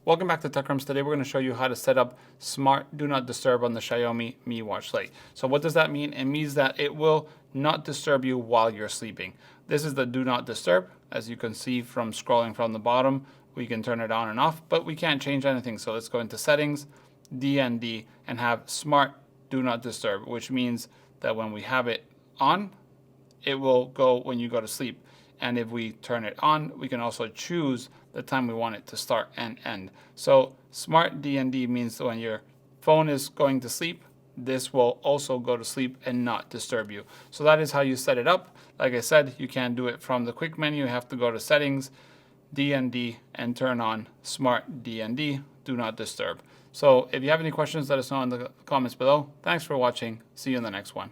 Welcome back to TechCrumbs. Today we're going to show you how to set up Smart Do Not Disturb on the Xiaomi Mi Watch Lite. So what does that mean? It means that it will not disturb you while you're sleeping. This is the Do Not Disturb. As you can see from scrolling from the bottom, we can turn it on and off, but we can't change anything. So let's go into Settings, DND, and have Smart Do Not Disturb, which means that when we have it on, it will go when you go to sleep. And if we turn it on, we can also choose the time we want it to start and end. So Smart DND means when your phone is going to sleep, this will also go to sleep and not disturb you. So that is how you set it up. Like I said, you can't do it from the quick menu. You have to go to Settings, DND, and turn on Smart DND, Do Not Disturb. So if you have any questions, let us know in the comments below. Thanks for watching. See you in the next one.